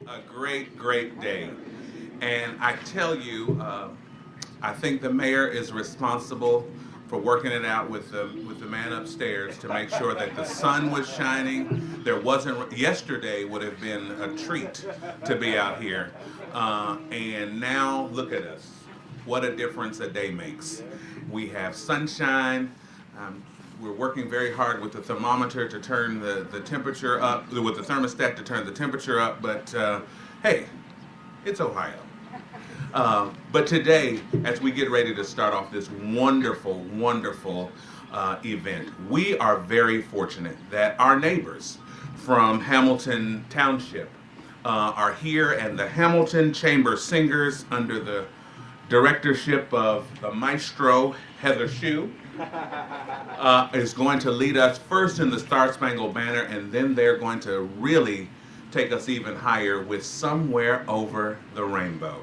A great, great day. And I tell you, I think the mayor is responsible for working it out with the man upstairs to make sure that the sun was shining. There wasn't yesterday would have been a treat to be out here, and now look at us. What a difference a day makes. We have sunshine. Um, we're working very hard with the thermometer to turn the temperature up, with the thermostat to turn the temperature up. But hey, it's Ohio. But today, as we get ready to start off this wonderful, wonderful event, we are very fortunate that our neighbors from Hamilton Township are here, and the Hamilton Chamber Singers, under the directorship of the maestro Heather Shue, is going to lead us first in the Star Spangled Banner, and then they're going to really take us even higher with Somewhere Over the Rainbow.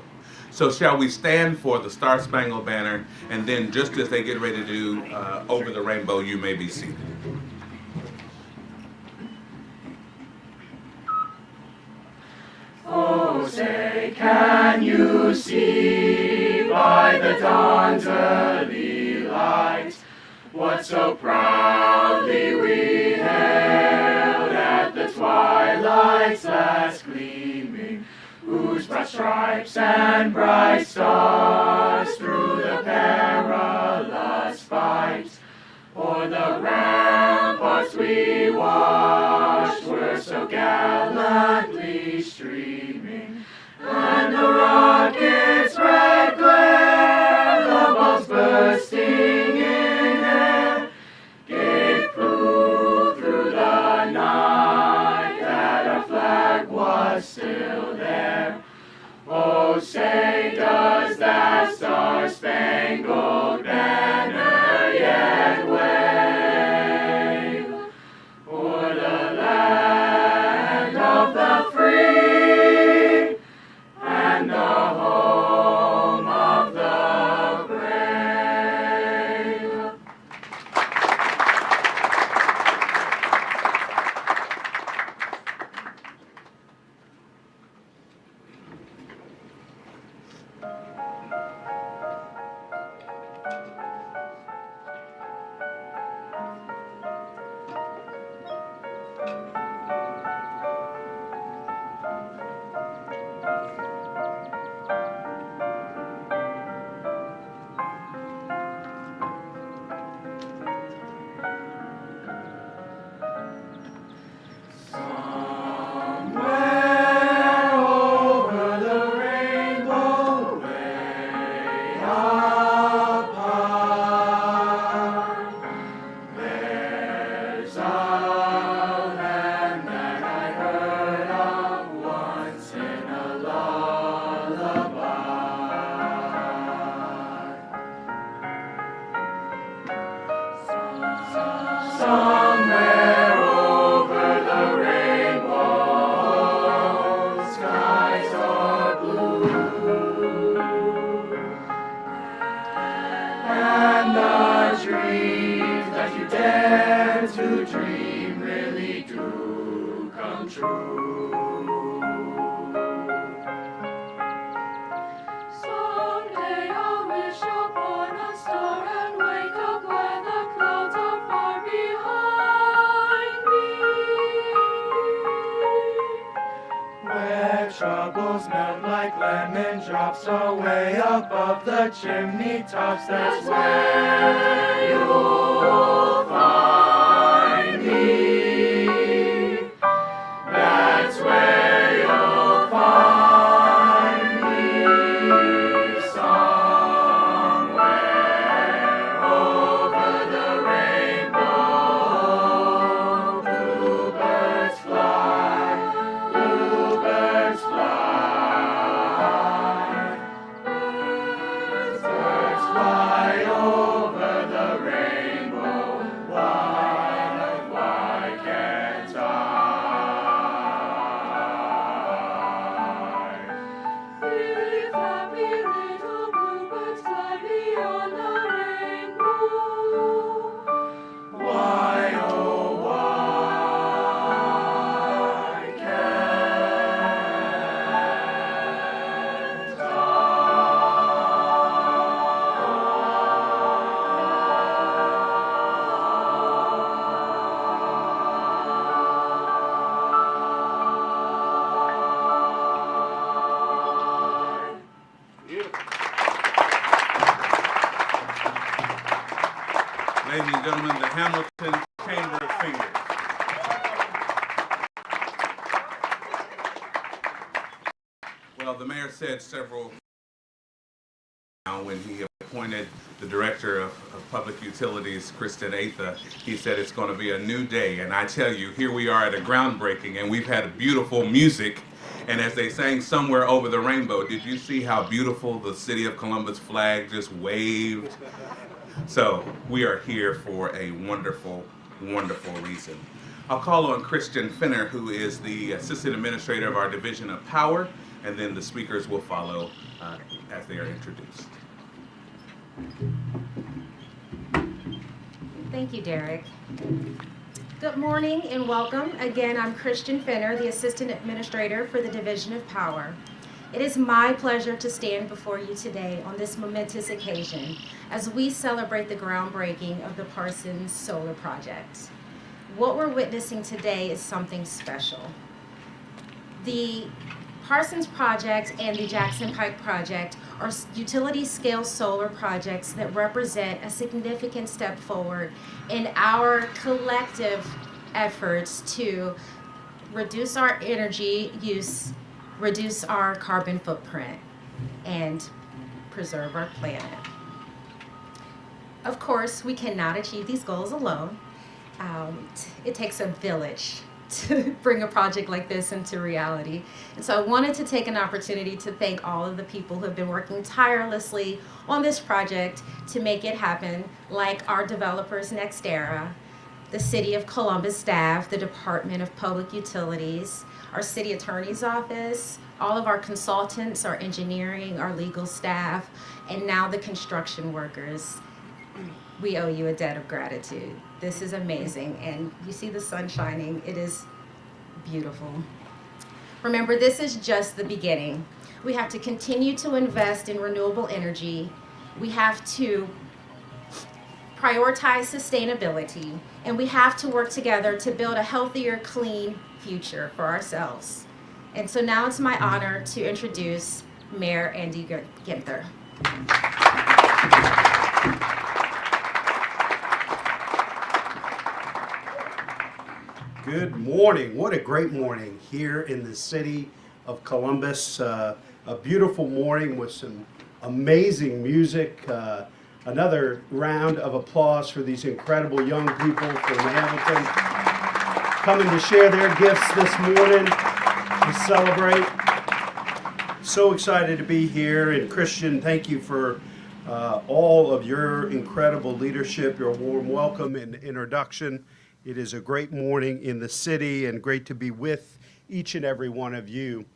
So shall we stand for the Star Spangled Banner, and then just as they get ready to do Over the Rainbow, you may be seated. Oh, say, can you see by the dawn's early light what so proudly we hailed at the twilight's last gleaming, whose broad stripes and bright stars through the perilous fight o'er the ramparts we watched were so gallantly streaming, and the rocket's red glare, the balls bursting in air, gave proof through the night that our flag was still there. Oh, say, does that star-spangled banner yet wave o'er the land of the free and the home of the brave? Somewhere over the rainbow, way up high, there's a land that I heard of once in a lullaby. Somewhere over the rainbow, skies are blue, and the dreams that you dare to dream really do come true. Someday I'll wish upon a star and wake up where the clouds are far behind me, where troubles melt like lemon drops away above the chimney tops. That's where you'll find me. That's where you'll find me. Somewhere over the rainbow, bluebirds fly, bluebirds fly. Birds fly over the rainbow. Why Hamilton Chamber of Fingers. Well, the mayor said several when he appointed the director of public utilities, Kristen Atha, he said it's going to be a new day. And I tell you, here we are at a groundbreaking, and we've had beautiful music. And as they sang Somewhere Over the Rainbow, did you see how beautiful the city of Columbus flag just waved? So we are here for a wonderful, wonderful reason. I'll call on Christian Finner, who is the assistant administrator of our division of power, and then the speakers will follow as they are introduced. Thank you, Derek. Good morning and welcome. Again, I'm Christian Finner, the Assistant Administrator for the Division of Power. It is my pleasure to stand before you today on this momentous occasion as we celebrate the groundbreaking of the Parsons Solar Project. What we're witnessing today is something special. The Parsons Project and the Jackson Pike Project are utility-scale solar projects that represent a significant step forward in our collective efforts to reduce our energy use, reduce our carbon footprint, and preserve our planet. Of course, we cannot achieve these goals alone. It takes a village to bring a project like this into reality. And so I wanted to take an opportunity to thank all of the people who have been working tirelessly on this project to make it happen, like our developers, NextEra, the City of Columbus staff, the Department of Public Utilities, our City Attorney's Office, all of our consultants, our engineering, our legal staff, and now the construction workers. We owe you a debt of gratitude. This is amazing, and you see the sun shining. It is beautiful. Remember, this is just the beginning. We have to continue to invest in renewable energy. We have to prioritize sustainability, and we have to work together to build a healthier, clean future for ourselves. And so now it's my honor to introduce Mayor Andy Ginther. Good morning. What a great morning here in the city of Columbus. A beautiful morning with some amazing music. Another round of applause for these incredible young people from Hamilton coming to share their gifts this morning to celebrate. So excited to be here. And Christian, thank you for all of your incredible leadership, your warm welcome and introduction. It is a great morning in the city and great to be with each and every one of you.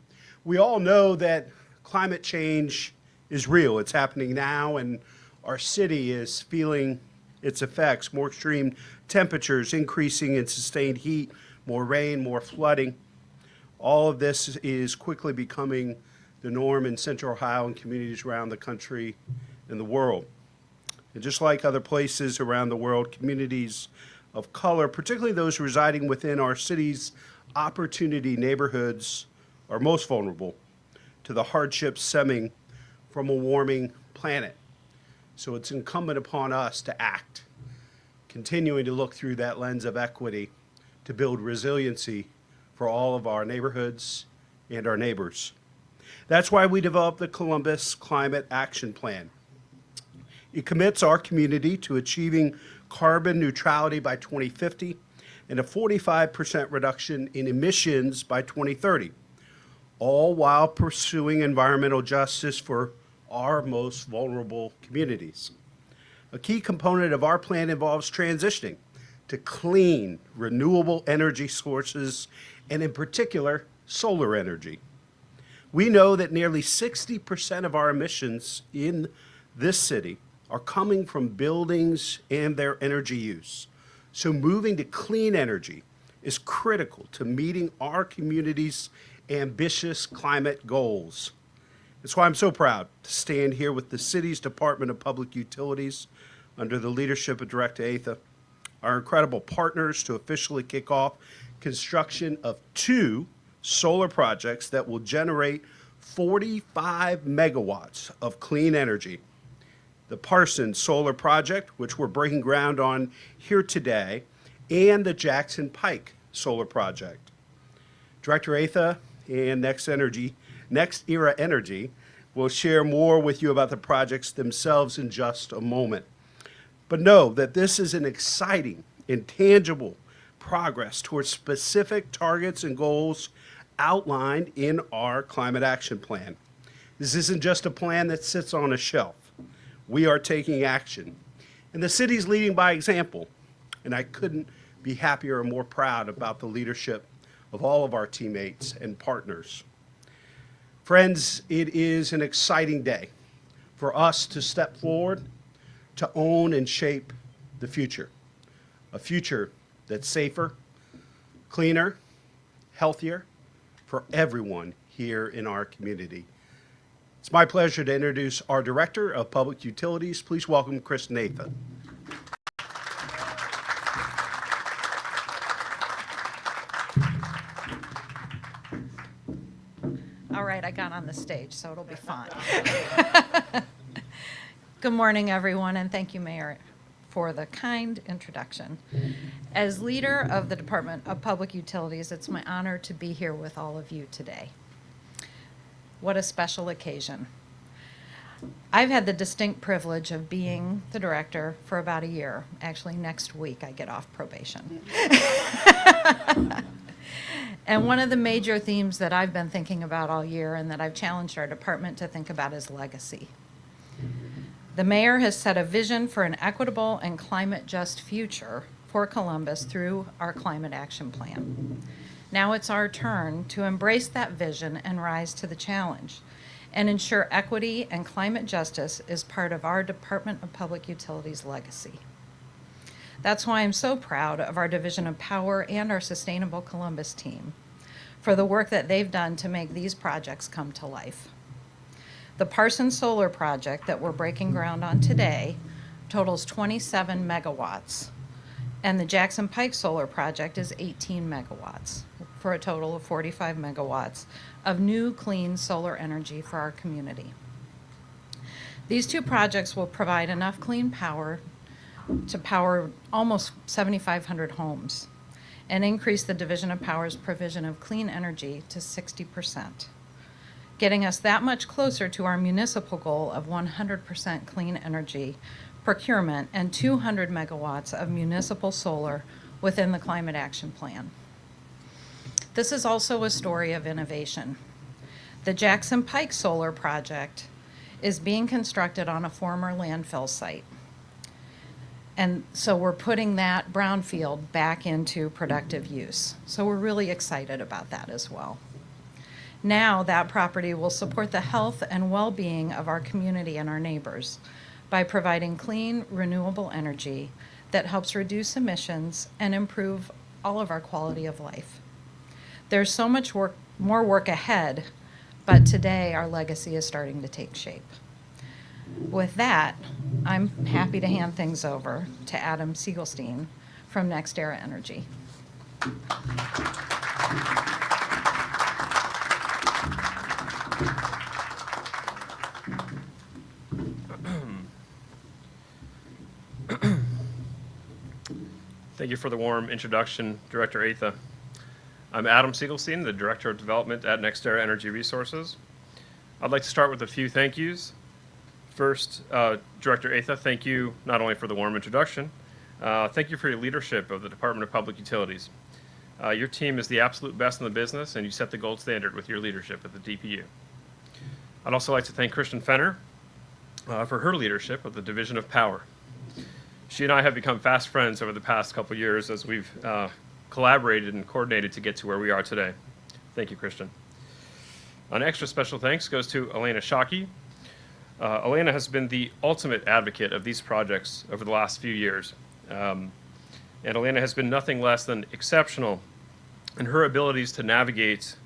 We all know that climate change is real. It's happening now, and our city is feeling its effects. More extreme temperatures, increasing in sustained heat, more rain, more flooding. All of this is quickly becoming the norm in Central Ohio and communities around the country and the world. And just like other places around the world, communities of color, particularly those residing within our city's opportunity neighborhoods, are most vulnerable to the hardships stemming from a warming planet. So it's incumbent upon us to act, continuing to look through that lens of equity to build resiliency for all of our neighborhoods and our neighbors. That's why we developed the Columbus Climate Action Plan. It commits our community to achieving carbon neutrality by 2050 and a 45% reduction in emissions by 2030, all while pursuing environmental justice for our most vulnerable communities. A key component of our plan involves transitioning to clean, renewable energy sources, and in particular, solar energy. We know that nearly 60% of our emissions in this city are coming from buildings and their energy use. So moving to clean energy is critical to meeting our community's ambitious climate goals. That's why I'm so proud to stand here with the city's Department of Public Utilities under the leadership of Director Atha, our incredible partners, to officially kick off construction of 2 solar projects that will generate 45 megawatts of clean energy. the Parsons Solar Project, which we're breaking ground on here today, and the Jackson Pike Solar Project. Director Atha and NextEra Energy will share more with you about the projects themselves in just a moment. But know that this is an exciting and tangible progress towards specific targets and goals outlined in our climate action plan. This isn't just a plan that sits on a shelf. We are taking action. And the city's leading by example. And I couldn't be happier or more proud about the leadership of all of our teammates and partners. Friends, it is an exciting day for us to step forward, to own and shape the future. A future that's safer, cleaner, healthier for everyone here in our community. It's my pleasure to introduce our Director of Public Utilities. Please welcome Kristen Atha. All right, I got on the stage, so it'll be fine. Good morning, everyone, and thank you, Mayor, for the kind introduction. As leader of the Department of Public Utilities, it's my honor to be here with all of you today. What a special occasion. I've had the distinct privilege of being the director for about a year. Actually, next week I get off probation. And one of the major themes that I've been thinking about all year and that I've challenged our department to think about is legacy. The mayor has set a vision for an equitable and climate-just future for Columbus through our climate action plan. Now it's our turn to embrace that vision and rise to the challenge and ensure equity and climate justice is part of our Department of Public Utilities legacy. That's why I'm so proud of our Division of Power and our Sustainable Columbus team for the work that they've done to make these projects come to life. The Parsons Solar Project that we're breaking ground on today totals 27 megawatts, and the Jackson Pike Solar Project is 18 megawatts, for a total of 45 megawatts of new clean solar energy for our community. These two projects will provide enough clean power to power almost 7,500 homes and increase the Division of Power's provision of clean energy to 60%, getting us that much closer to our municipal goal of 100% clean energy procurement and 200 megawatts of municipal solar within the Climate Action Plan. This is also a story of innovation. The Jackson Pike Solar Project is being constructed on a former landfill site. And so we're putting that brownfield back into productive use. So we're really excited about that as well. Now that property will support the health and well-being of our community and our neighbors by providing clean, renewable energy that helps reduce emissions and improve all of our quality of life. There's so much more work ahead, but today our legacy is starting to take shape. With that, I'm happy to hand things over to Adam Siegelstein from NextEra Energy. Thank you for the warm introduction, Director Atha. I'm Adam Siegelstein, the Director of Development at NextEra Energy Resources. I'd like to start with a few thank yous. First, Director Atha, thank you not only for the warm introduction, thank you for your leadership of the Department of Public Utilities. Your team is the absolute best in the business, and you set the gold standard with your leadership at the DPU. I'd also like to thank Kristen Fenner for her leadership of the Division of Power. She and I have become fast friends over the past couple years as we've collaborated and coordinated to get to where we are today. Thank you, Kristen. An extra special thanks goes to Elena Shockey. Elena has been the ultimate advocate of these projects over the last few years. And Elena has been nothing less than exceptional in her abilities to navigate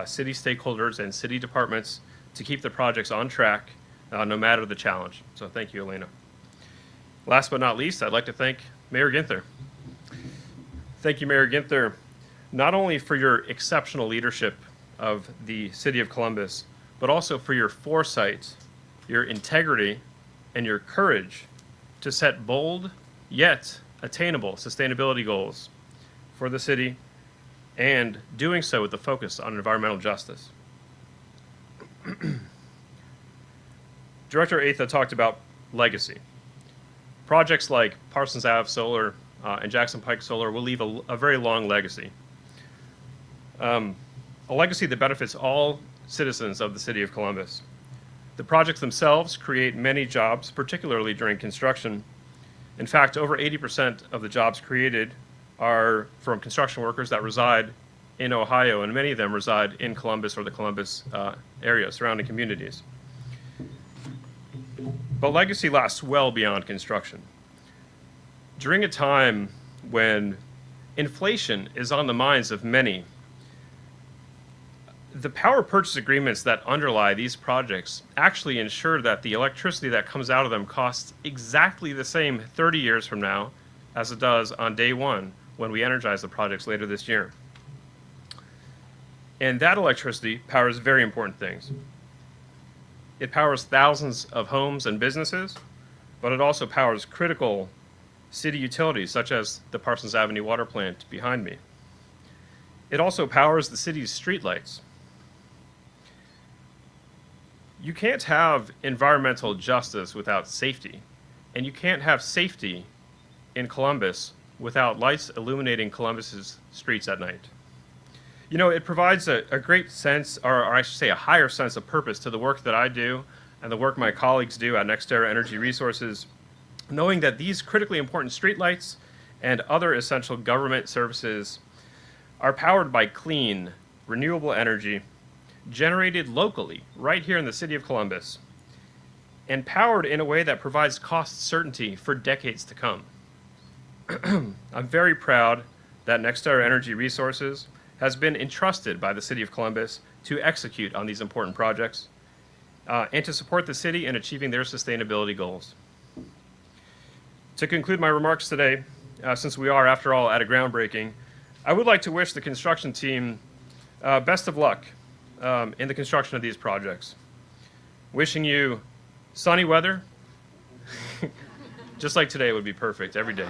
city stakeholders and city departments to keep the projects on track, no matter the challenge. So thank you, Elena. Last but not least, I'd like to thank Mayor Ginther. Thank you, Mayor Ginther, not only for your exceptional leadership of the City of Columbus, but also for your foresight, your integrity, and your courage to set bold yet attainable sustainability goals for the city, and doing so with a focus on environmental justice. Director Atha talked about legacy. Projects like Parsons Ave Solar and Jackson Pike Solar will leave a very long legacy. A legacy that benefits all citizens of the city of Columbus. The projects themselves create many jobs, particularly during construction. In fact, over 80% of the jobs created are from construction workers that reside in Ohio, and many of them reside in Columbus or the Columbus area, surrounding communities. But legacy lasts well beyond construction. During a time when inflation is on the minds of many, the power purchase agreements that underlie these projects actually ensure that the electricity that comes out of them costs exactly the same 30 years from now as it does on day one when we energize the projects later this year. And that electricity powers very important things. It powers thousands of homes and businesses, but it also powers critical city utilities such as the Parsons Avenue water plant behind me. It also powers the city's streetlights. You can't have environmental justice without safety, and you can't have safety in Columbus without lights illuminating Columbus's streets at night. You know, it provides a great sense, or I should say a higher sense of purpose to the work that I do and the work my colleagues do at NextEra Energy Resources, knowing that these critically important streetlights and other essential government services are powered by clean, renewable energy generated locally, right here in the city of Columbus, and powered in a way that provides cost certainty for decades to come. I'm very proud that NextEra Energy Resources has been entrusted by the city of Columbus to execute on these important projects and to support the city in achieving their sustainability goals. To conclude my remarks today, since we are, after all, at a groundbreaking, I would like to wish the construction team best of luck in the construction of these projects. Wishing you sunny weather, just like today would be perfect every day.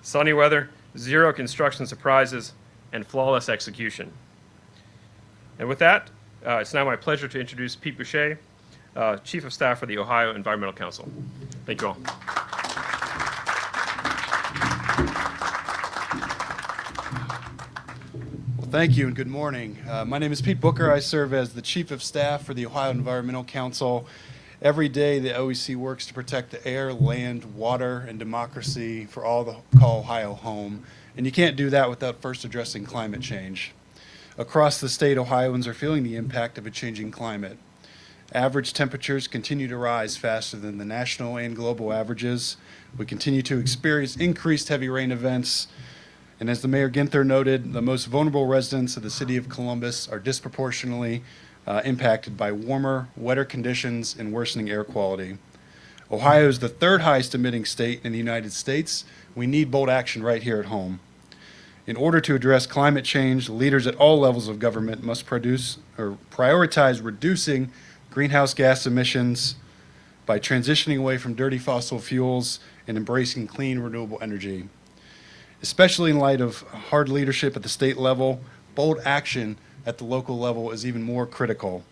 Sunny weather, zero construction surprises, and flawless execution. And with that, it's now my pleasure to introduce Pete Boucher, Chief of Staff for the Ohio Environmental Council. Thank you all. Well, thank you and good morning. My name is Pete Booker. I serve as the Chief of Staff for the Ohio Environmental Council. Every day, the OEC works to protect the air, land, water, and democracy for all that call Ohio home. And you can't do that without first addressing climate change. Across the state, Ohioans are feeling the impact of a changing climate. Average temperatures continue to rise faster than the national and global averages. We continue to experience increased heavy rain events. And as the Mayor Ginther noted, the most vulnerable residents of the city of Columbus are disproportionately impacted by warmer, wetter conditions and worsening air quality. Ohio is the third highest emitting state in the United States. We need bold action right here at home. In order to address climate change, leaders at all levels of government must prioritize reducing greenhouse gas emissions by transitioning away from dirty fossil fuels and embracing clean, renewable energy. Especially in light of hard leadership at the state level, bold action at the local level is even more critical.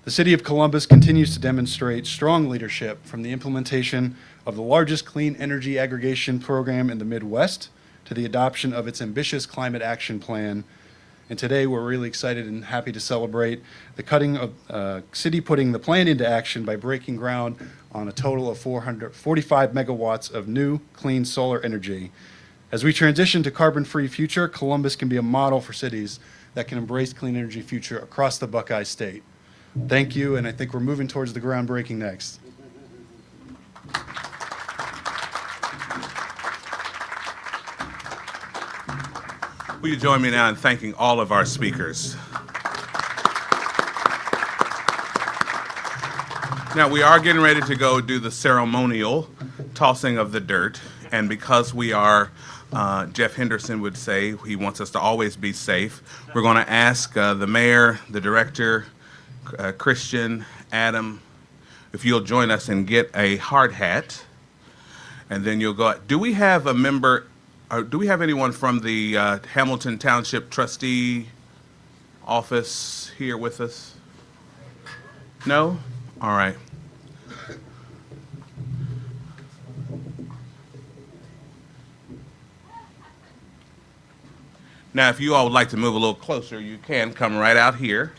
The City of Columbus continues to demonstrate strong leadership from the implementation of the largest clean energy aggregation program in the Midwest to the adoption of its ambitious climate action plan. And today we're really excited and happy to celebrate the city putting the plan into action by breaking ground on a total of 445 megawatts of new clean solar energy. As we transition to carbon-free future, Columbus can be a model for cities that can embrace clean energy future across the Buckeye State. Thank you, and I think we're moving towards the groundbreaking next. Will you join me now in thanking all of our speakers? Now, we are getting ready to go do the ceremonial tossing of the dirt, and because we are, Jeff Henderson would say, he wants us to always be safe, we're going to ask the mayor, the director, Christian, Adam, if you'll join us and get a hard hat, and then you'll go. Do we have a member, or do we have anyone from the Hamilton Township Trustee Office here with us? No? All right. Now, if you all would like to move a little closer, you can come right out here.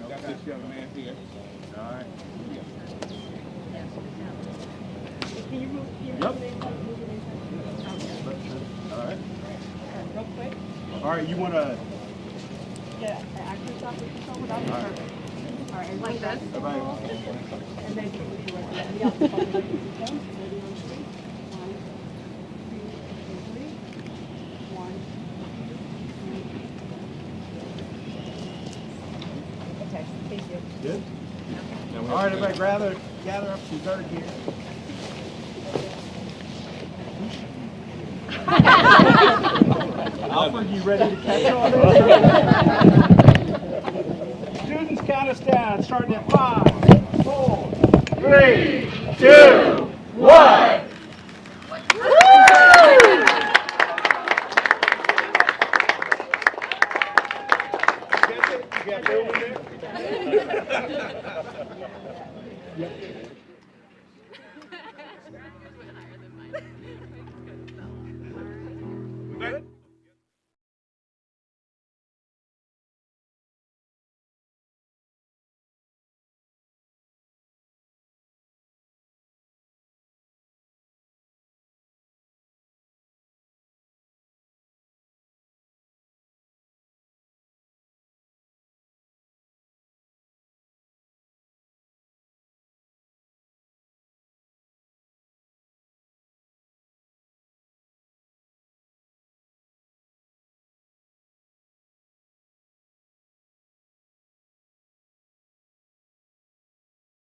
Got this young man here. All right. Yep. All right. Real quick. All right, you want to? Yeah, actor stop with the phone. That'll be perfect. All right, and like this. Bye-bye. And then you can do it. Yeah, the other phone. Ready on three. 1, 2, 3. 1, 2. Okay, thank you. Good. All right, everybody, gather up some dirt here. Alfred, you ready to catch all this? Students, count us down, starting at 5, 4, 3, 2, 1. You got Bill in there? Yep.